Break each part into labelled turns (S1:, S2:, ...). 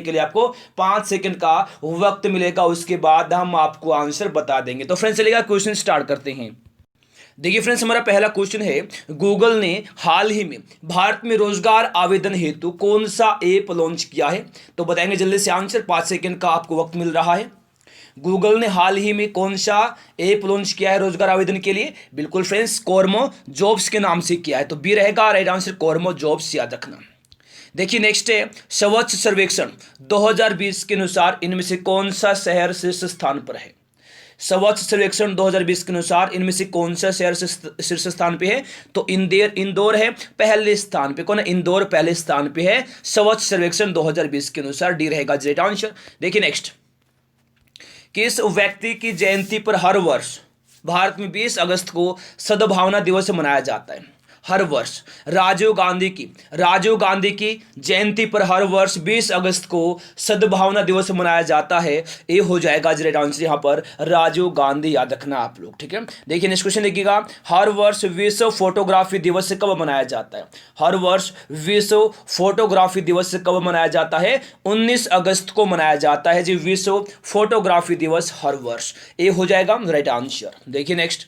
S1: के लिए आपको 5 सेकंड का वक्त मिलेगा, उसके बाद हम आपको आंसर बता देंगे। तो फ्रेंड्स चलिएगा क्वेश्चन स्टार्ट करते हैं। देखिए फ्रेंड्स, हमारा पहला क्वेश्चन है, गूगल ने हाल ही में भारत में रोजगार आवेदन हेतु कौन सा ऐप लॉन्च किया है? तो बताएंगे जल्दी से आंसर, 5 सेकंड का आपको वक्त मिल रहा है। गूगल ने हाल ही में कौन सा ऐप लॉन्च किया है रोजगार आवेदन के लिए? बिल्कुल फ्रेंड्स, कोरमो जॉब्स के नाम से किया है। तो बी रहेगा राइट आंसर, कोरमो जॉब्स, याद रखना। देखिए नेक्स्ट है, स्वच्छ सर्वेक्षण 2020 के अनुसार इनमें से कौन सा शहर शीर्ष स्थान पर है? स्वच्छ सर्वेक्षण 2020 के अनुसार इनमें से कौन सा शहर शीर्ष स्थान पे है? तो इंदौर है पहले स्थान पे। कौन है? इंदौर पहले स्थान पे है स्वच्छ सर्वेक्षण 2020 के अनुसार, डी रहेगा राइट आंसर। देखिए नेक्स्ट, किस व्यक्ति की जयंती पर हर वर्ष भारत में 20 अगस्त को सद्भावना दिवस मनाया जाता है? हर वर्ष राजीव गांधी की जयंती पर हर वर्ष 20 अगस्त को सद्भावना दिवस मनाया जाता है। ये हो जाएगा राइट आंसर यहाँ पर राजीव गांधी, याद रखना आप लोग, ठीक है। देखिए नेक्स्ट क्वेश्चन देखिएगा, हर वर्ष विश्व फोटोग्राफी दिवस कब मनाया जाता है? हर वर्ष विश्व फोटोग्राफी दिवस कब मनाया जाता है? 19 अगस्त को मनाया जाता है जी, विश्व फोटोग्राफी दिवस हर वर्ष। ये हो जाएगा राइट आंसर। देखिए नेक्स्ट,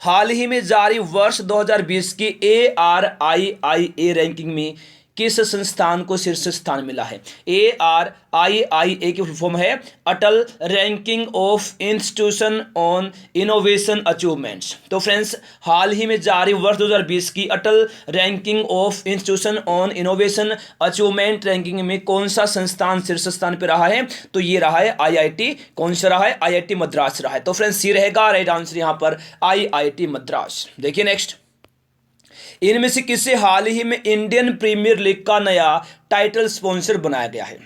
S1: हाल ही में जारी वर्ष 2020 की ARIIA रैंकिंग में किस संस्थान को शीर्ष स्थान मिला है? ARIIA की फॉर्म है Atal ranking of institution on innovation achievements. तो फ्रेंड्स, हाल ही में जारी वर्ष 2020 की Atal ranking of institution on innovation achievement ranking में कौन सा संस्थान शीर्ष स्थान पर रहा है? तो ये रहा है IIT। कौन सा रहा है? IIT मद्रास रहा है। तो फ्रेंड्स सी रहेगा राइट आंसर यहाँ पर IIT मद्रास। देखिए नेक्स्ट, इनमें से किसे हाल ही में इंडियन प्रीमियर लीग का नया टाइटल स्पॉन्सर बनाया गया है?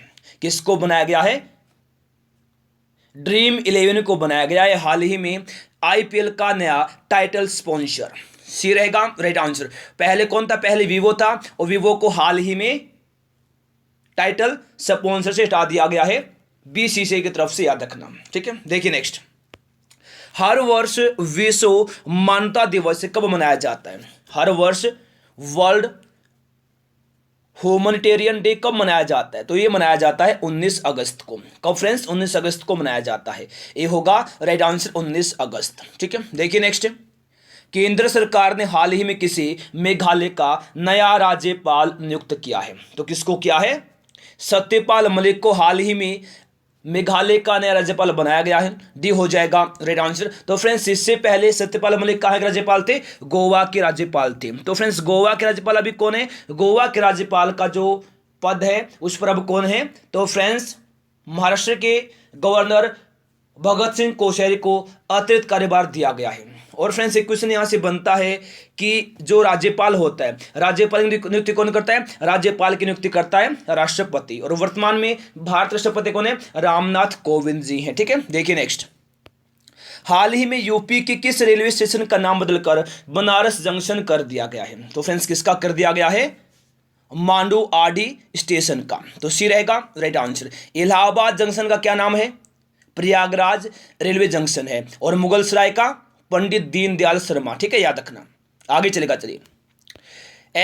S1: किसको बनाया गया है? ड्रीम 11 को बनाया गया है हाल ही में IPL का नया टाइटल स्पॉन्सर। सी रहेगा राइट आंसर। पहले कौन था? पहले वीवो था, और वीवो को हाल ही में टाइटल स्पॉन्सर से हटा दिया गया है BCCI की तरफ से, याद रखना, ठीक है। देखिए नेक्स्ट, हर वर्ष विश्व मानवता दिवस कब मनाया जाता है? हर वर्ष वर्ल्ड ह्यूमैनिटेरियन डे कब मनाया जाता है? तो ये मनाया जाता है 19 अगस्त को। कब फ्रेंड्स? 19 अगस्त को मनाया जाता है। ये होगा राइट आंसर 19 अगस्त, ठीक है। देखिए नेक्स्ट, केंद्र सरकार ने हाल ही में किसी मेघालय का नया राज्यपाल नियुक्त किया है? तो किसको किया है? सत्यपाल मलिक को हाल ही में मेघालय का नया राज्यपाल बनाया गया है। डी हो जाएगा राइट आंसर। तो फ्रेंड्स, इससे पहले सत्यपाल मलिक कहाँ के राज्यपाल थे? गोवा के राज्यपाल थे। तो फ्रेंड्स, गोवा के राज्यपाल अभी कौन है? गोवा के राज्यपाल का जो पद है उस पर अब कौन है? तो फ्रेंड्स, महाराष्ट्र के गवर्नर भगत सिंह कोश्यारी को अतिरिक्त कार्यभार दिया गया है। और फ्रेंड्स, एक क्वेश्चन यहां से बनता है कि जो राज्यपाल होता है, राज्यपाल की नियुक्ति कौन करता है? राज्यपाल की नियुक्ति करता है राष्ट्रपति, और वर्तमान में भारत राष्ट्रपति कौन है? रामनाथ कोविंद जी हैं, ठीक है। देखिए नेक्स्ट, हाल ही में यूपी के किस रेलवे स्टेशन का नाम बदलकर बनारस जंक्शन कर दिया गया है? तो फ्रेंड्स, किसका कर दिया गया है? मांडू आरडी स्टेशन का। तो सी रहेगा राइट आंसर। इलाहाबाद जंक्शन का क्या नाम है? प्रयागराज रेलवे जंक्शन है, और मुगल सराय का पंडित दीनदयाल शर्मा, ठीक है, याद रखना। आगे चलेगा, चलिए।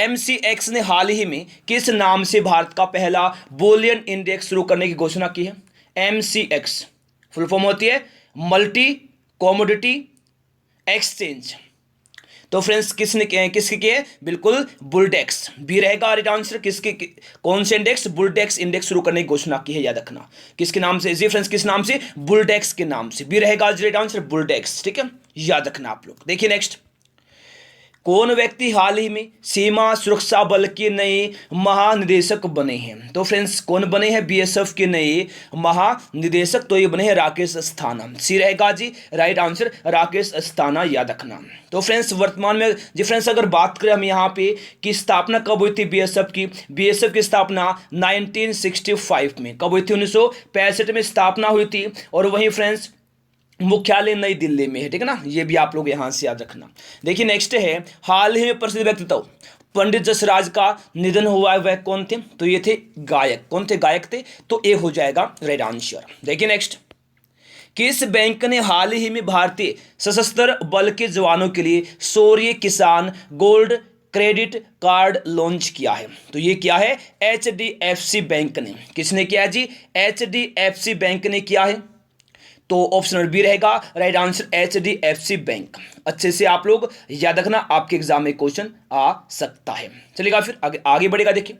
S1: MCX ने हाल ही में किस नाम से भारत का पहला बुलियन इंडेक्स शुरू करने की घोषणा की है? MCX फुल फॉर्म होती है मल्टी कमोडिटी एक्सचेंज। तो फ्रेंड्स, किसके किए? बिल्कुल बुलडेक्स। बी रहेगा राइट आंसर। किसके कौन से इंडेक्स? बुलडेक्स इंडेक्स शुरू करने की घोषणा की है, याद रखना। किसके नाम से जी फ्रेंड्स? किस नाम से? बुलडेक्स के नाम से। बी रहेगा राइट आंसर, बुलडेक्स, ठीक है, याद रखना आप लोग। देखिए नेक्स्ट, कौन व्यक्ति हाल ही में सीमा सुरक्षा बल के नए महानिदेशक बने हैं? तो फ्रेंड्स, कौन बने हैं? BSF के नए महानिदेशक। तो ये बने हैं राकेश अस्थाना। सी रहेगा जी राइट आंसर, राकेश अस्थाना, याद रखना। तो फ्रेंड्स, वर्तमान में जी फ्रेंड्स, अगर बात करें हम यहाँ पे कि स्थापना कब हुई थी BSF की? BSF की स्थापना 1965 में। कब हुई थी? 1965 में स्थापना हुई थी। और वहीं फ्रेंड्स, मुख्यालय नई दिल्ली में है, ठीक है ना। ये भी आप लोग यहां से याद रखना। देखिए नेक्स्ट है, हाल ही में प्रसिद्ध व्यक्तित्व पंडित जसराज का निधन हुआ है, वह कौन थे? तो ये थे गायक। कौन थे? गायक थे। तो ये हो जाएगा राइट आंसर। देखिए नेक्स्ट, किस बैंक ने हाल ही में भारतीय सशस्त्र बल के जवानों के लिए शौर्य किसान गोल्ड क्रेडिट कार्ड लॉन्च किया है? तो ये क्या है? HDFC बैंक ने। किसने किया जी? HDFC बैंक ने किया है। तो ऑप्शन बी रहेगा राइट आंसर, HDFC बैंक। अच्छे से आप लोग याद रखना, आपके एग्जाम में क्वेश्चन आ सकता है। चलिएगा फिर आगे बढ़ेगा। देखिए,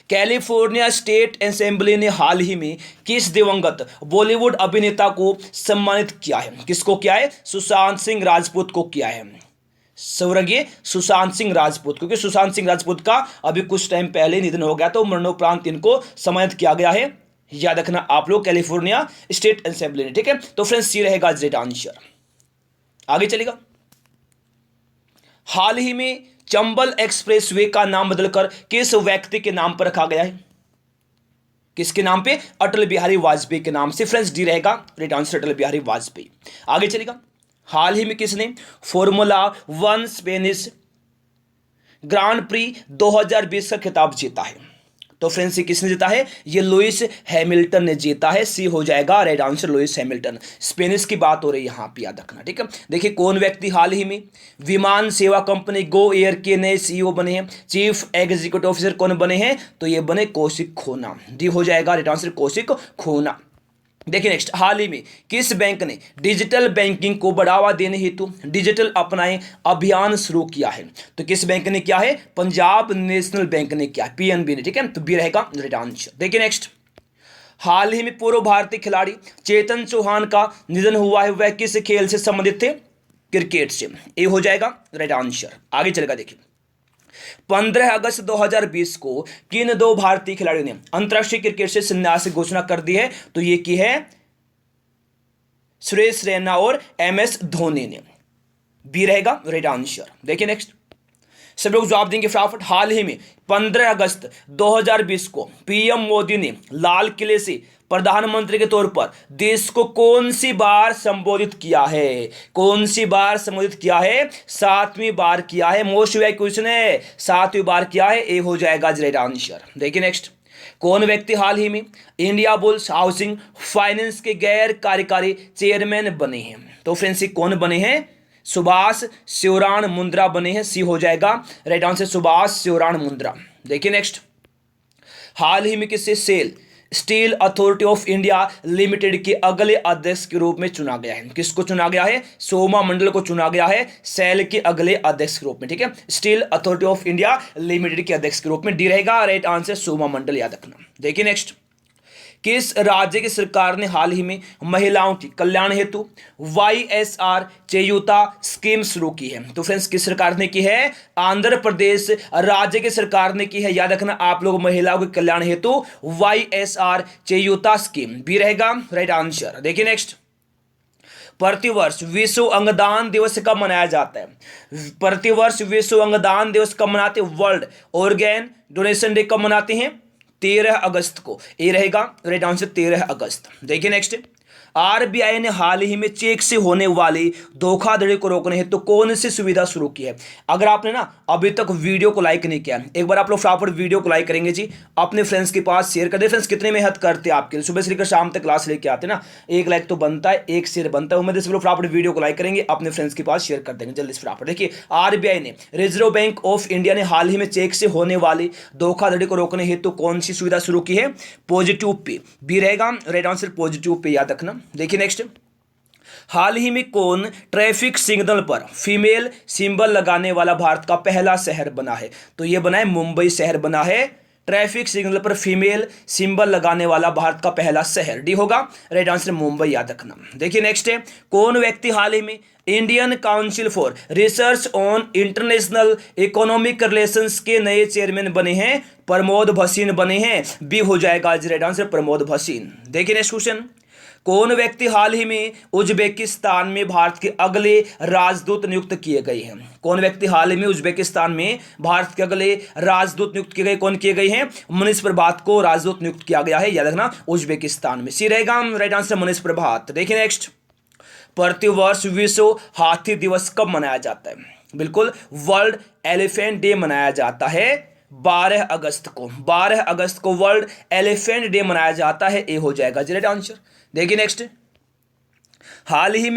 S1: कैलिफोर्निया स्टेट असेंबली ने हाल ही में किस दिवंगत बॉलीवुड अभिनेता को सम्मानित किया है? किसको किया है? सुशांत सिंह राजपूत को किया है। स्वर्गीय सुशांत सिंह राजपूत, क्योंकि सुशांत सिंह राजपूत का अभी कुछ टाइम पहले निधन हो गया, तो मरणोपरांत इनको सम्मानित किया गया है। याद रखना आप लोग, कैलिफोर्निया स्टेट असेंबली ने। ठीक है, तो फ्रेंड्स सी रहेगा राइट आंसर। आगे चलेगा। हाल ही में चंबल एक्सप्रेसवे का नाम बदलकर किस व्यक्ति के नाम पर रखा गया है? किसके नाम पे? अटल बिहारी वाजपेयी के नाम से। फ्रेंड्स डी रहेगा राइट आंसर, अटल बिहारी वाजपेयी। आगे चलेगा। हाल ही में किसने फॉर्मूला 1 स्पेनिश ग्रांड प्री 2020 का खिताब जीता है? तो फ्रेंड्स ये किसने जीता है? ये लुइस हैमिल्टन ने जीता है। सी हो जाएगा right answer, Lewis Hamilton. Spanish की बात हो रही है यहाँ पे, याद रखना। ठीक है, देखिए कौन व्यक्ति हाल ही में विमान सेवा कंपनी गो एयर के नए CEO बने हैं? चीफ एग्जीक्यूटिव ऑफिसर कौन बने हैं? तो ये बने कौशिक खोना। डी हो जाएगा राइट आंसर, कौशिक खोना। देखिए नेक्स्ट, हाल ही में किस बैंक ने डिजिटल बैंकिंग को बढ़ावा देने हेतु डिजिटल अपनाएं अभियान शुरू किया है? तो किस बैंक ने किया है? पंजाब नेशनल बैंक ने किया, PNB ने। ठीक है, तो बी रहेगा राइट आंसर। देखिए नेक्स्ट, हाल ही में पूर्व भारतीय खिलाड़ी चेतन चौहान का निधन हुआ है, वह किस खेल से संबंधित थे? क्रिकेट से। ए हो जाएगा राइट आंसर। आगे चलेगा। देखिए, 15 अगस्त 2020 को किन दो भारतीय खिलाड़ियों ने अंतरराष्ट्रीय क्रिकेट से संन्यास की घोषणा कर दी है? तो ये की है सुरेश रैना और MS धोनी ने। बी रहेगा राइट आंसर। देखिए नेक्स्ट, सब लोग जवाब देंगे फटाफट। हाल ही में 15 अगस्त 2020 को PM मोदी ने लाल किले से प्रधानमंत्री के तौर पर देश को कौन सी बार संबोधित किया है? कौन सी बार संबोधित किया है? 7वीं बार किया है। मोस्ट वाइज क्वेश्चन है, 7वीं बार किया है। ए हो जाएगा राइट आंसर। देखिए नेक्स्ट, कौन व्यक्ति हाल ही में इंडिया बुल्स हाउसिंग फाइनेंस के गैर कार्यकारी चेयरमैन बने हैं? तो फ्रेंड्स कौन बने हैं? सुभाष शिवराण मुंद्रा बने हैं। सी हो जाएगा राइट आंसर, सुभाष शिवराण मुंद्रा। देखिए नेक्स्ट, हाल ही में किसे SAIL steel authority of India limited के अगले अध्यक्ष के रूप में चुना गया है? किसको चुना गया है? सोमा मंडल को चुना गया है सेल के अगले अध्यक्ष के रूप में। ठीक है, steel authority of India limited के अध्यक्ष के रूप में। डी रहेगा राइट आंसर, सोमा मंडल, याद रखना। देखिए नेक्स्ट, किस राज्य की सरकार ने हाल ही में महिलाओं की कल्याण हेतु YSR चेयुता स्कीम शुरू की है? तो फ्रेंड्स किस सरकार ने की है? आंध्र प्रदेश राज्य की सरकार ने की है। याद रखना आप लोग, महिलाओं के कल्याण हेतु YSR चेयुता स्कीम। बी रहेगा राइट आंसर। देखिए नेक्स्ट, प्रतिवर्ष विश्व अंगदान दिवस कब मनाया जाता है? प्रतिवर्ष विश्व अंगदान दिवस कब मनाते हैं? वर्ल्ड ऑर्गेन डोनेशन डे कब मनाते हैं? 13 अगस्त को। ए रहेगा राइट आंसर, 13 अगस्त। देखिए नेक्स्ट, RBI ने हाल ही में चेक से होने वाली धोखाधड़ी को रोकने हेतु कौन सी सुविधा शुरू की है? अगर आपने ना अभी तक वीडियो को लाइक नहीं किया, एक बार आप लोग फटाफट वीडियो को लाइक करेंगे जी, अपने फ्रेंड्स के पास शेयर कर दे। फ्रेंड्स कितने मेहनत करते हैं आपके लिए, सुबह से लेकर शाम तक क्लास लेके आते हैं ना, एक लाइक तो बनता है, एक शेयर बनता है। उम्मीद है सब लोग फटाफट वीडियो को लाइक करेंगे, अपने फ्रेंड्स के पास शेयर कर देंगे जल्दी से फटाफट। देखिए, RBI ने, रिजर्व बैंक ऑफ इंडिया ने हाल ही में चेक से होने वाली धोखाधड़ी को रोकने हेतु कौन सी सुविधा शुरू की है? Positive pay. बी रहेगा राइट आंसर, पॉजिटिव पे, याद रखना। देखिए नेक्स्ट, हाल ही में कौन ट्रैफिक सिग्नल पर फीमेल सिंबल लगाने वाला भारत का पहला शहर बना है? तो यह बना है मुंबई शहर बना है ट्रैफिक सिग्नल पर फीमेल सिंबल लगाने वाला भारत का पहला शहर। डी होगा राइट आंसर, मुंबई, याद रखना। देखिए नेक्स्ट है, कौन व्यक्ति हाल ही में Indian council for research on international economic relations के नए चेयरमैन बने हैं? प्रमोद भसीन बने हैं। बी हो जाएगा राइट आंसर, प्रमोद भसीन। देखिए नेक्स्ट क्वेश्चन, कौन व्यक्ति हाल ही में उज्बेकिस्तान में भारत के अगले राजदूत नियुक्त किए गए हैं? कौन व्यक्ति हाल ही में उज्बेकिस्तान में भारत के अगले राजदूत नियुक्त किए गए? कौन किए गए हैं? मनीष प्रभात को राजदूत नियुक्त किया गया है, याद रखना, उज्बेकिस्तान में। सी रहेगा राइट आंसर, मनीष प्रभात। देखिए नेक्स्ट, प्रतिवर्ष विश्व हाथी दिवस कब मनाया जाता है? बिल्कुल, वर्ल्ड एलिफेंट डे मनाया जाता है 12 अगस्त को। 12 अगस्त को वर्ल्ड एलिफेंट डे मनाया जाता है। ए हो जाएगा राइट आंसर। देखिए नेक्स्ट, हाल ही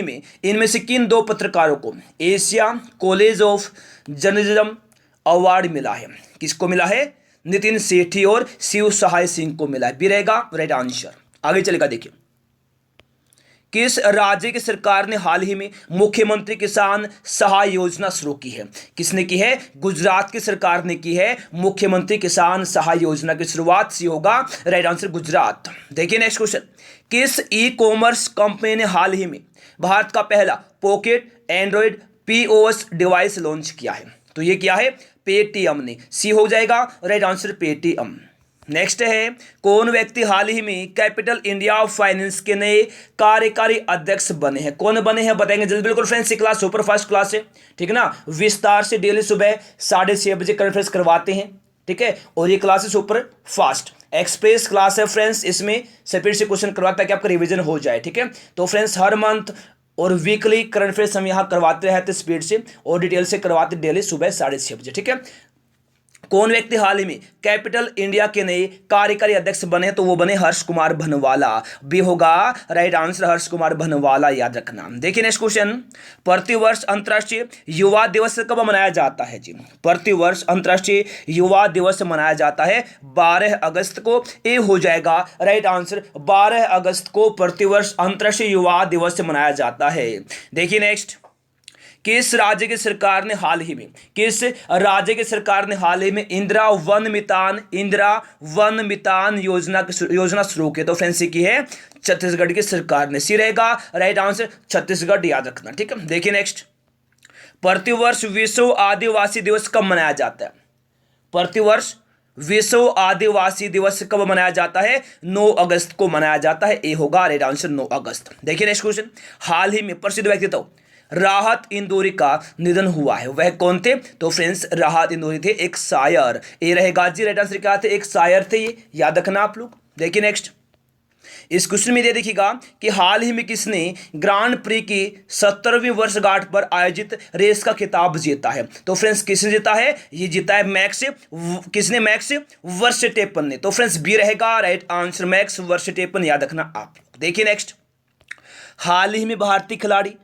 S1: में इनमें से किन दो पत्रकारों को Asia college of journalism award मिला है? किसको मिला है? नितिन सेठी और शिव सहाय सिंह को मिला है। बी रहेगा राइट आंसर। आगे चलेगा, देखिए किस राज्य की सरकार ने हाल ही में मुख्यमंत्री किसान सहाय योजना शुरू की है? किसने की है? गुजरात की सरकार ने की है मुख्यमंत्री किसान सहाय योजना की शुरुआत। सी होगा राइट आंसर गुजरात। देखिए नेक्स्ट क्वेश्चन, किस ई कॉमर्स कंपनी ने हाल ही में भारत का पहला pocket Android POS device launch किया है? तो ये क्या है? पेटीएम ने। सी हो जाएगा राइट आंसर पेटीएम। नेक्स्ट है, कौन व्यक्ति हाल ही में कैपिटल इंडिया फाइनेंस के नए कार्यकारी अध्यक्ष बने हैं? कौन बने हैं बताएंगे जल्दी। बिल्कुल फ्रेंड्स, ये क्लास सुपर फास्ट क्लास है, ठीक है ना। विस्तार से डेली सुबह 6:30 बजे करंट अफेयर्स करवाते हैं, ठीक है। और ये क्लास है सुपर फास्ट एक्सप्रेस क्लास है फ्रेंड्स। इसमें सेपरेट से क्वेश्चन करवाते हैं ताकि आपका रिवीजन हो जाए, ठीक है। तो फ्रेंड्स, हर मंथ और वीकली करंट अफेयर्स हम यहाँ करवाते रहते स्पीड से और डिटेल से करवाते डेली सुबह 6:30 बजे, ठीक है। कौन व्यक्ति हाल ही में कैपिटल इंडिया के नए कार्यकारी अध्यक्ष बने? तो वो बने हर्ष कुमार भनवाला। बी होगा राइट आंसर हर्ष कुमार भनवाला, याद रखना। देखिए नेक्स्ट क्वेश्चन, प्रतिवर्ष अंतर्राष्ट्रीय युवा दिवस कब मनाया जाता है जी? प्रतिवर्ष अंतर्राष्ट्रीय युवा दिवस मनाया जाता है 12 अगस्त को। ए हो जाएगा राइट आंसर 12 अगस्त को प्रतिवर्ष अंतर्राष्ट्रीय युवा दिवस मनाया जाता है। देखिए नेक्स्ट, किस राज्य की सरकार ने हाल ही में इंदिरा वन मितान योजना शुरू की? तो फ्रेंड्स की है छत्तीसगढ़ की सरकार ने। सी रहेगा राइट आंसर छत्तीसगढ़, याद रखना, ठीक है। देखिए नेक्स्ट, प्रतिवर्ष विश्व आदिवासी दिवस कब मनाया जाता है? प्रतिवर्ष विश्व आदिवासी दिवस कब मनाया जाता है? 9 अगस्त को मनाया जाता है। ए होगा राइट आंसर 9 अगस्त। देखिए नेक्स्ट क्वेश्चन, हाल ही में प्रसिद्ध व्यक्तित्व राहत इंदौरी का निधन हुआ है, वह कौन थे? तो फ्रेंड्स, राहत इंदौरी थे एक शायर। ए रहेगा जी राइट आंसर क्या थे? एक शायर थे, ये याद रखना आप लोग। देखिए नेक्स्ट, इस क्वेश्चन में ये देखिएगा कि हाल ही में किसने ग्रांड प्री की 70वीं वर्षगांठ पर आयोजित रेस का खिताब जीता है? तो फ्रेंड्स, किसने जीता है? ये जीता है मैक्स वर्स्टेपन ने। तो फ्रेंड्स, बी रहेगा राइट आंसर मैक्स वर्स्टेपन, याद रखना आप लोग। देखिए नेक्स्ट, हाल ही में भारतीय खिलाड़ी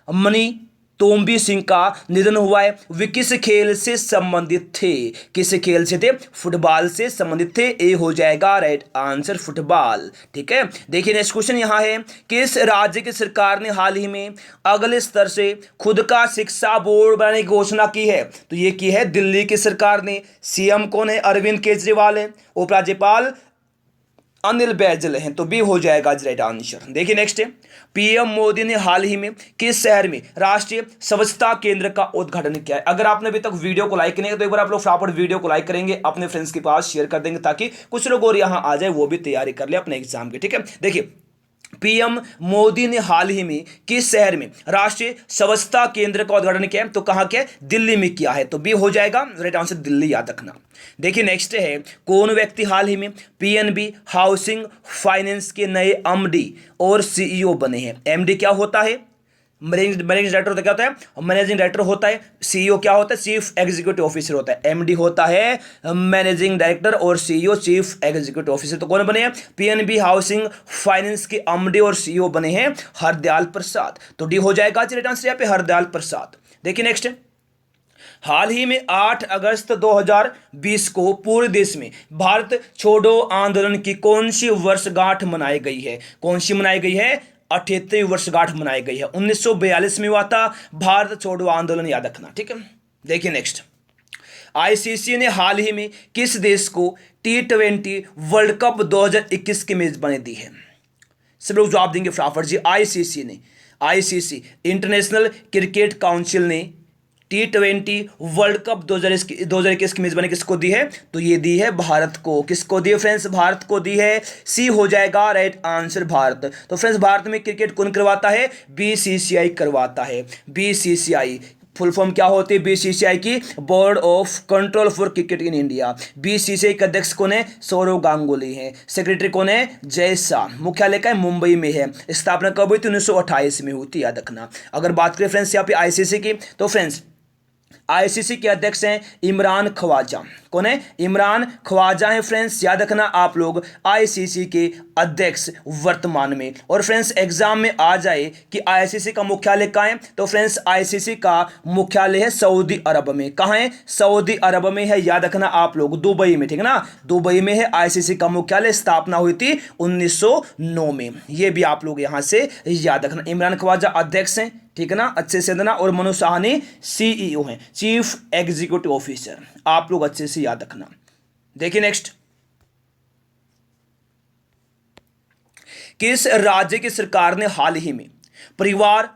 S1: मनी तोम्बी सिंह का निधन हुआ है, वे किस खेल से संबंधित थे? किस खेल से थे? फुटबॉल से संबंधित थे। ए हो जाएगा राइट आंसर फुटबॉल, ठीक है। देखिए नेक्स्ट क्वेश्चन यहाँ है, किस राज्य की सरकार ने हाल ही में अगले स्तर से खुद का शिक्षा बोर्ड बनाने की घोषणा की है? तो ये की है दिल्ली की सरकार ने। सीएम कौन है? अरविंद केजरीवाल है। उपराज्यपाल अनिल बैजल हैं। तो बी हो जाएगा राइट आंसर। देखिए नेक्स्ट है, पीएम मोदी ने हाल ही में किस शहर में राष्ट्रीय स्वच्छता केंद्र का उद्घाटन किया है? अगर आपने अभी तक वीडियो को लाइक नहीं किया तो एक बार आप लोग फटाफट वीडियो को लाइक करेंगे, अपने फ्रेंड्स के पास शेयर कर देंगे ताकि कुछ लोग और यहाँ आ जाए, वो भी तैयारी कर ले अपने एग्जाम की, ठीक है। देखिए, पीएम मोदी ने हाल ही में किस शहर में राष्ट्रीय स्वच्छता केंद्र का उद्घाटन किया है? तो कहां किया है? दिल्ली में किया है। तो बी हो जाएगा राइट आंसर दिल्ली, याद रखना। देखिए नेक्स्ट है, कौन व्यक्ति हाल ही में पीएनबी हाउसिंग फाइनेंस के नए एमडी और सीईओ बने हैं? एमडी क्या होता है? मैनेजिंग डायरेक्टर होता क्या होता है? मैनेजिंग डायरेक्टर होता है। सीईओ क्या होता है? चीफ एग्जीक्यूटिव ऑफिसर होता है। एमडी होता है मैनेजिंग डायरेक्टर और सीईओ चीफ एग्जीक्यूटिव ऑफिसर। तो कौन बने हैं? पीएनबी हाउसिंग फाइनेंस के एमडी और सीईओ बने हैं हरदयाल प्रसाद। तो डी हो जाएगा राइट आंसर यहाँ पे हरदयाल प्रसाद। देखिए नेक्स्ट, हाल ही में 8 अगस्त 2020 को पूरे देश में भारत छोड़ो आंदोलन की कौन सी वर्षगांठ मनाई गई है? कौन सी मनाई गई है? 78वीं वर्षगांठ मनाई गई है। 1942 में हुआ था भारत छोड़ो आंदोलन, याद रखना, ठीक है। देखिए नेक्स्ट, आईसीसी ने हाल ही में किस देश को T20 वर्ल्ड कप 2021 की मेजबानी दी है? सब लोग जवाब देंगे फटाफट जी। आईसीसी इंटरनेशनल क्रिकेट काउंसिल ने T20 वर्ल्ड कप 2021 की मेजबानी किसको दी है? तो ये दी है भारत को। किसको दी है फ्रेंड्स? भारत को दी है। सी हो जाएगा राइट आंसर भारत। तो फ्रेंड्स, भारत में क्रिकेट कौन करवाता है? बीसीसीआई करवाता है। बीसीसीआई फुल फॉर्म क्या होती है? बीसीसीआई की board of control for cricket in India. BCCI के अध्यक्ष कौन है? सौरव गांगुली है। सेक्रेटरी कौन है? जय शाह। मुख्यालय का मुंबई में है। स्थापना कब हुई थी? 1928 में हुई थी, याद रखना। अगर बात करें फ्रेंड्स यहाँ पे आईसीसी की, तो फ्रेंड्स आईसीसी के अध्यक्ष हैं इमरान ख्वाजा। कौन है? इमरान ख्वाजा है फ्रेंड्स, याद रखना आप लोग, आईसीसी के अध्यक्ष वर्तमान में। और फ्रेंड्स एग्जाम में आ जाए कि आईसीसी का मुख्यालय कहाँ है, तो फ्रेंड्स आईसीसी का मुख्यालय है सऊदी अरब में। कहाँ है? सऊदी अरब में है, याद रखना आप लोग, दुबई में, ठीक है ना, दुबई में है आईसीसी का मुख्यालय। स्थापना हुई थी 1909 में, ये भी आप लोग यहां से याद रखना। इमरान ख्वाजा अध्यक्ष हैं, ठीक है ना, अच्छे से देना। और मनोज साहनी सीईओ हैं, चीफ एग्जीक्यूटिव ऑफिसर, आप लोग अच्छे से याद रखना। देखिए नेक्स्ट, किस राज्य की सरकार ने हाल ही में परिवार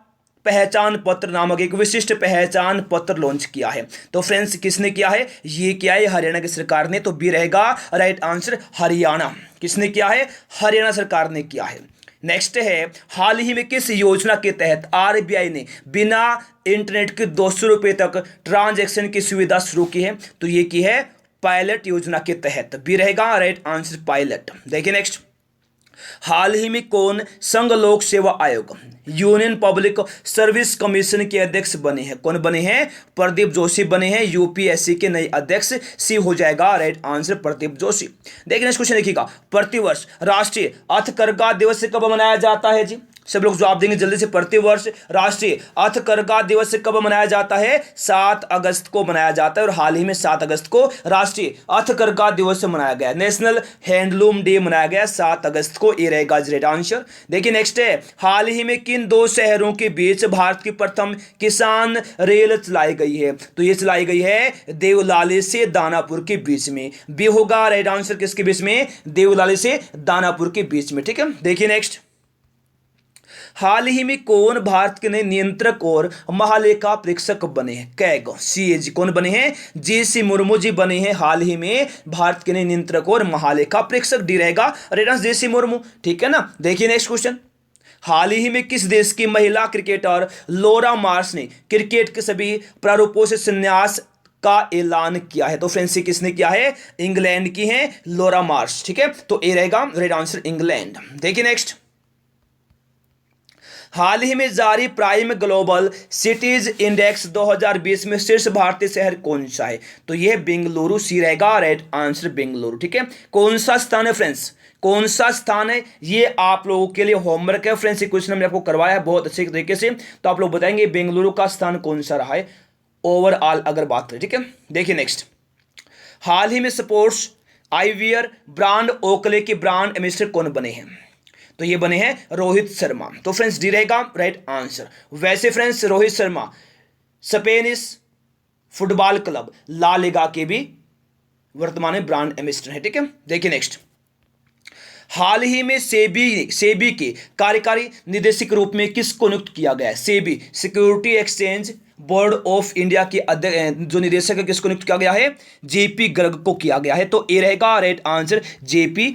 S1: पहचान पत्र नामक एक विशिष्ट पहचान पत्र लॉन्च किया है? तो फ्रेंड्स किसने किया है? ये किया है हरियाणा की सरकार ने। तो बी रहेगा राइट आंसर, हरियाणा। किसने किया है? हरियाणा सरकार ने किया है। नेक्स्ट है, हाल ही में किस योजना के तहत आरबीआई ने बिना इंटरनेट के 200 रुपये तक ट्रांजैक्शन की सुविधा शुरू की है? तो ये की है पायलट योजना के तहत। बी रहेगा राइट आंसर, पायलट। देखिए नेक्स्ट, हाल ही में कौन संघ लोक सेवा आयोग यूनियन पब्लिक सर्विस कमीशन के अध्यक्ष बने हैं? कौन बने हैं? प्रदीप जोशी बने हैं, यूपीएससी के नए अध्यक्ष। सी हो जाएगा राइट आंसर, प्रदीप जोशी। देखिए नेक्स्ट क्वेश्चन देखिएगा, प्रतिवर्ष राष्ट्रीय हथकरघा दिवस कब मनाया जाता है जी? सब लोग जवाब देंगे जल्दी से। प्रतिवर्ष राष्ट्रीय हथकरघा दिवस कब मनाया जाता है? 7 अगस्त को मनाया जाता है। और हाल ही में 7 अगस्त को राष्ट्रीय हथकरघा दिवस मनाया गया। नेशनल हैंडलूम डे मनाया गया 7 अगस्त को। ये रहेगा राइट आंसर। देखिए नेक्स्ट है, हाल ही में किन 2 शहरों के बीच भारत की प्रथम किसान रेल चलाई गई है? तो ये चलाई गई है देवलाली से दानापुर के बीच में। बी होगा राइट आंसर, किसके बीच में? देवलाली से दानापुर के बीच में, ठीक है। देखिए नेक्स्ट, हाल ही में कौन भारत के नए नियंत्रक और महालेखा परीक्षक बने हैं? कैग सीएजी कौन बने हैं? जीसी मुर्मू जी बने हैं हाल ही में भारत के नए नियंत्रक और महालेखा परीक्षक। डी रहेगा राइट आंसर, जीसी मुर्मू, ठीक है ना। देखिए नेक्स्ट क्वेश्चन, हाल ही में किस देश की महिला क्रिकेटर लोरा मार्श ने क्रिकेट के सभी प्रारूपों से संन्यास का ऐलान किया है? तो फ्रेंड्स किसने किया है? इंग्लैंड की है लोरा मार्श, ठीक है। तो ए रहेगा राइट आंसर, इंग्लैंड। देखिए नेक्स्ट, हाल ही में जारी प्राइम ग्लोबल सिटीज इंडेक्स 2020 में शीर्ष भारतीय शहर कौन सा है? तो यह बेंगलुरु। सी रहेगा राइट आंसर, बेंगलुरु, ठीक है। कौन सा स्थान है फ्रेंड्स? कौन सा स्थान है? ये आप लोगों के लिए होमवर्क है फ्रेंड्स। ये क्वेश्चन हमने आपको करवाया है बहुत अच्छे तरीके से, तो आप लोग बताएंगे बेंगलुरु का स्थान कौन सा रहा है ओवरऑल अगर बात करें, ठीक है। देखिए नेक्स्ट, हाल ही में स्पोर्ट्स आईवियर ब्रांड ओकले के ब्रांड एम्बेसडर कौन बने हैं? तो ये बने हैं रोहित शर्मा। तो फ्रेंड्स डी रहेगा राइट आंसर। वैसे friends Rohit Sharma Spanish football club La Liga के भी वर्तमान में ब्रांड एम्बेसडर है, ठीक है। देखिए नेक्स्ट, हाल ही में सेबी के कार्यकारी निदेशक रूप में किसको नियुक्त किया गया है? SEBI security exchange board of India के जो निदेशक है किसको नियुक्त किया गया है? जेपी गर्ग को किया गया है। तो ए रहेगा राइट आंसर, जीपी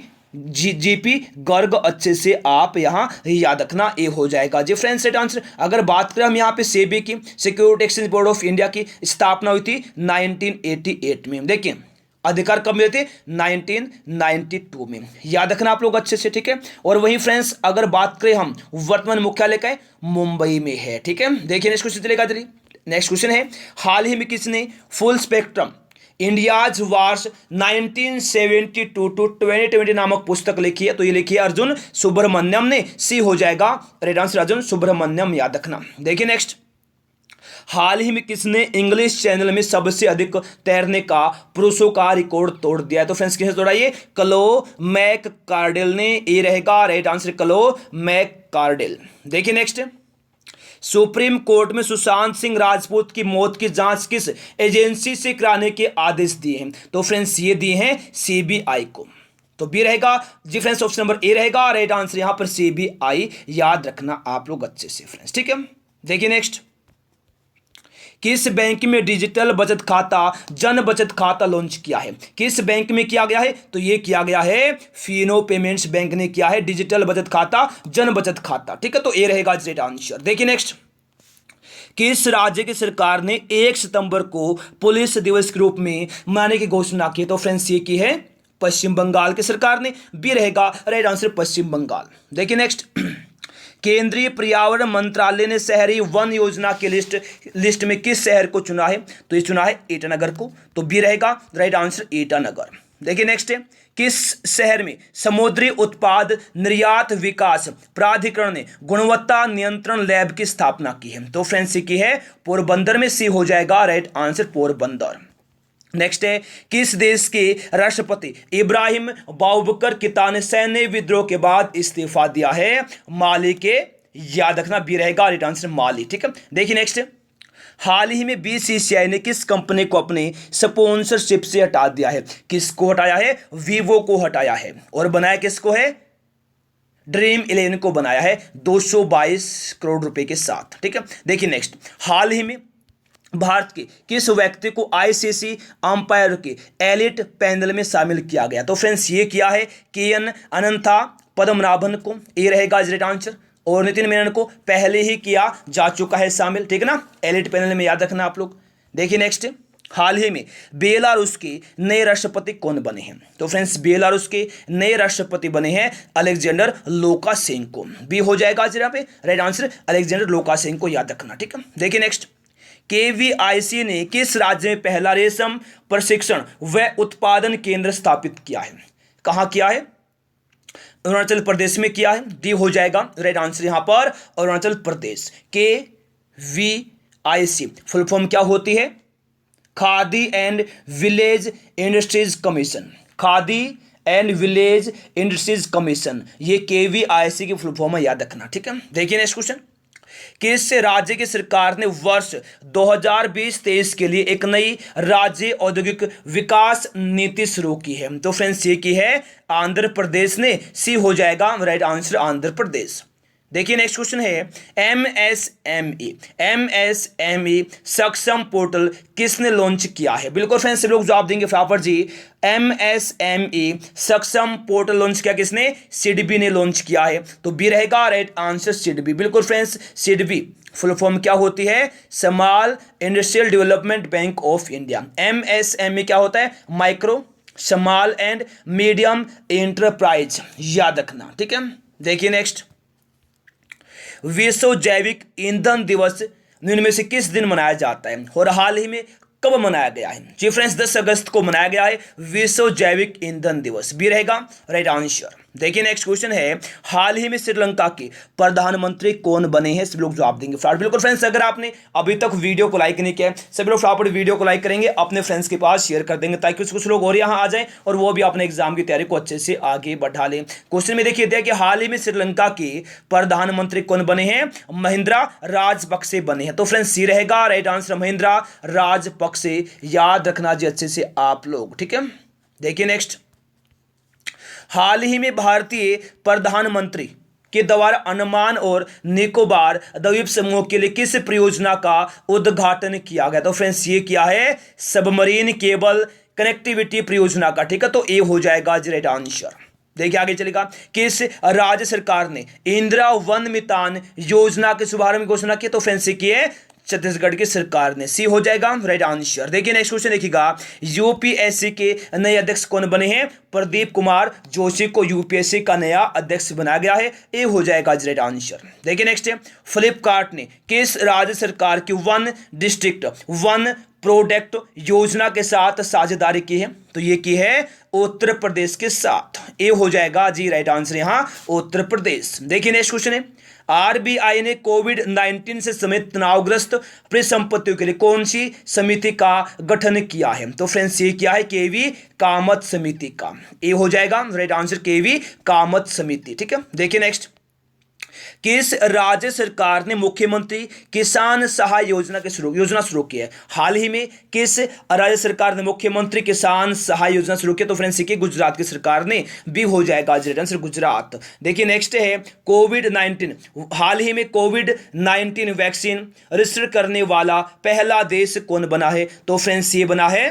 S1: गर्ग। अच्छे से आप यहां याद रखना, ए हो जाएगा जी फ्रेंड्स राइट आंसर। अगर बात करें हम यहां पे सेबी की, security exchange board of India की स्थापना हुई थी 1988 में। देखिए अधिकार कब मिले थे? 1992 में। याद रखना आप लोग अच्छे से, ठीक है। और वहीं फ्रेंड्स अगर बात करें हम वर्तमान मुख्यालय का है मुंबई में है, ठीक है। देखिए नेक्स्ट क्वेश्चन चलेगा चलिए। नेक्स्ट क्वेश्चन है, हाल ही में किसने full spectrum India's wars 1972 to 2020 नामक पुस्तक लिखी है? तो ये लिखी है अर्जुन सुब्रमण्यम ने। सी हो जाएगा राइट आंसर, अर्जुन सुब्रमण्यम, याद रखना। देखिए नेक्स्ट, हाल ही में किसने इंग्लिश चैनल में सबसे अधिक तैरने का पुरुषों का रिकॉर्ड तोड़ दिया है? तो फ्रेंड्स किसने तोड़ा? ये क्लो मैक कार्डेल ने। ए रहेगा राइट आंसर, क्लो मैक कार्डेल। देखिए नेक्स्ट, सुप्रीम कोर्ट में सुशांत सिंह राजपूत की मौत की जांच किस एजेंसी से कराने के आदेश दिए हैं? तो फ्रेंड्स ये दिए हैं सीबीआई को। तो बी रहेगा जी फ्रेंड्स, ऑप्शन नंबर ए रहेगा राइट आंसर यहां पर सीबीआई। याद रखना आप लोग अच्छे से फ्रेंड्स, ठीक है। देखिए नेक्स्ट, किस बैंक में डिजिटल बचत खाता जन बचत खाता लॉन्च किया है? किस बैंक में किया गया है? तो ये किया गया है फिनो पेमेंट्स बैंक ने किया है डिजिटल बचत खाता जन बचत खाता, ठीक है। तो ये रहेगा राइट आंसर। देखिए नेक्स्ट, किस राज्य की सरकार ने 1 सितंबर को पुलिस दिवस के रूप में मनाने की घोषणा की? तो फ्रेंड्स ये की है पश्चिम बंगाल की सरकार ने। बी रहेगा राइट आंसर, पश्चिम बंगाल। देखिए नेक्स्ट, केंद्रीय पर्यावरण मंत्रालय ने शहरी वन योजना की लिस्ट में किस शहर को चुना है? तो ये चुना है ईटानगर को। तो बी रहेगा राइट आंसर ईटानगर। देखिए नेक्स्ट है, किस शहर में समुद्री उत्पाद निर्यात विकास प्राधिकरण ने गुणवत्ता नियंत्रण लैब की स्थापना की है? तो फ्रेंड्स की है पोरबंदर में। सी हो जाएगा राइट आंसर पोरबंदर। नेक्स्ट है, किस देश के राष्ट्रपति इब्राहिम बाउबकर किता ने सैन्य विद्रोह के बाद इस्तीफा दिया है? माली के। याद रखना बी रहेगा राइट आंसर माली। ठीक है, देखिए नेक्स्ट, हाल ही में बीसीसीआई ने किस कंपनी को अपने स्पॉन्सरशिप से हटा दिया है? किसको हटाया है? वीवो को हटाया है। और बनाया किसको है? ड्रीम 11 को बनाया है 222 करोड़ रुपए के साथ। ठीक है, देखिए नेक्स्ट, हाल ही में भारत के किस व्यक्ति को आईसीसी अंपायर के एलिट पैनल में शामिल किया गया? तो फ्रेंड्स ये किया है केएन अनंता पद्मनाभन को। ये रहेगा राइट आंसर। और नितिन मेनन को पहले ही किया जा चुका है शामिल। ठीक है ना, एलिट पैनल में, याद रखना आप लोग। देखिए नेक्स्ट, हाल ही में बेलारूस के नए राष्ट्रपति कौन बने हैं? तो फ्रेंड्स बेलारूस के नए राष्ट्रपति बने हैं अलेक्जेंडर लुकाशेंको। बी हो जाएगा यहाँ पे राइट आंसर अलेक्जेंडर लुकाशेंको, याद रखना। ठीक है, देखिए नेक्स्ट, केवीआईसी ने किस राज्य में पहला रेशम प्रशिक्षण व उत्पादन केंद्र स्थापित किया है? कहां किया है? अरुणाचल प्रदेश में किया है। डी हो जाएगा राइट आंसर यहां पर Arunachal Pradesh. KVIC full form क्या होती है? Khadi and village industries commission. Khadi and village industries commission, ये केवीआईसी की फुल फॉर्म है, याद रखना। ठीक है, देखिए नेक्स्ट क्वेश्चन, किस राज्य की सरकार ने वर्ष 2020-23 के लिए एक नई राज्य औद्योगिक विकास नीति शुरू की है? तो फ्रेंड्स ये की है आंध्र प्रदेश ने। सी हो जाएगा राइट आंसर आंध्र प्रदेश। देखिए नेक्स्ट क्वेश्चन है, एमएसएमई सक्षम पोर्टल किसने लॉन्च किया है? बिल्कुल फ्रेंड्स लोग जवाब देंगे फटाफट जी। एमएसएमई सक्षम पोर्टल लॉन्च किया किसने? सिडबी ने लॉन्च किया है। तो बी रहेगा राइट आंसर सिडबी। बिल्कुल फ्रेंड्स, सिडबी फुल फॉर्म क्या होती है? Small industrial development bank of India. MSME क्या होता है? Micro small and medium enterprise, याद रखना। ठीक है, देखिए नेक्स्ट, विश्व जैविक ईंधन दिवस निम्न में से किस दिन मनाया जाता है और हाल ही में कब मनाया गया है? जी फ्रेंड्स 10 अगस्त को मनाया गया है विश्व जैविक ईंधन दिवस। बी रहेगा राइट आंसर। देखिए नेक्स्ट क्वेश्चन है, हाल ही में श्रीलंका के प्रधानमंत्री कौन बने हैं? सब लोग जवाब देंगे फ्रेंड्स। बिल्कुल फ्रेंड्स, अगर आपने अभी तक वीडियो को लाइक नहीं किया, सभी लोग फटाफट वीडियो को लाइक करेंगे, अपने फ्रेंड्स के पास शेयर कर देंगे, ताकि कुछ लोग और यहाँ आ जाएं और वो भी अपने एग्जाम की तैयारी को अच्छे से आगे बढ़ा लें। क्वेश्चन में देखिए दिया कि हाल ही में श्रीलंका के प्रधानमंत्री कौन बने हैं? महिंद्रा राजपक्षे बने हैं। तो फ्रेंड्स सी रहेगा राइट आंसर महिंद्रा राजपक्षे, याद रखना जी अच्छे से आप लोग। ठीक है, देखिए नेक्स्ट, हाल ही में भारतीय प्रधानमंत्री के द्वारा अंडमान और निकोबार द्वीप समूह के लिए किस परियोजना का उद्घाटन किया गया? तो फ्रेंड्स ये किया है सबमरीन केबल कनेक्टिविटी परियोजना का। ठीक है, तो ए हो जाएगा राइट आंसर। देखिए आगे चलेगा, किस राज्य सरकार ने इंदिरा वन मितान योजना के शुभारंभ की घोषणा की? तो फ्रेंड्स ये की है छत्तीसगढ़ की सरकार ने। सी हो जाएगा राइट आंसर। देखिए नेक्स्ट क्वेश्चन देखिएगा, यूपीएससी के नए अध्यक्ष कौन बने हैं? प्रदीप कुमार जोशी को यूपीएससी का नया अध्यक्ष बनाया गया है। ए हो जाएगा राइट आंसर। देखिए नेक्स्ट है, फ्लिपकार्ट ने किस राज्य सरकार की वन डिस्ट्रिक्ट वन प्रोडक्ट योजना के साथ साझेदारी की है? तो ये की है उत्तर प्रदेश के साथ। ए हो जाएगा जी राइट आंसर यहां उत्तर प्रदेश। देखिए नेक्स्ट क्वेश्चन है, आरबीआई ने कोविड-19 से समेत तनावग्रस्त परिसंपत्तियों के लिए कौन सी समिति का गठन किया है? तो फ्रेंड्स ये किया है केवी कामत समिति का। ए हो जाएगा राइट आंसर केवी कामत समिति। ठीक है, देखिए नेक्स्ट, किस राज्य सरकार ने मुख्यमंत्री किसान सहाय योजना शुरू की है? हाल ही में किस राज्य सरकार ने मुख्यमंत्री किसान सहाय योजना शुरू की? तो फ्रेंड्स की गुजरात की सरकार ने। भी हो जाएगा आंसर गुजरात। देखिए नेक्स्ट है, कोविड-19 हाल ही में कोविड-19 वैक्सीन रजिस्टर करने वाला पहला देश कौन बना है? तो फ्रेंड्स ये बना है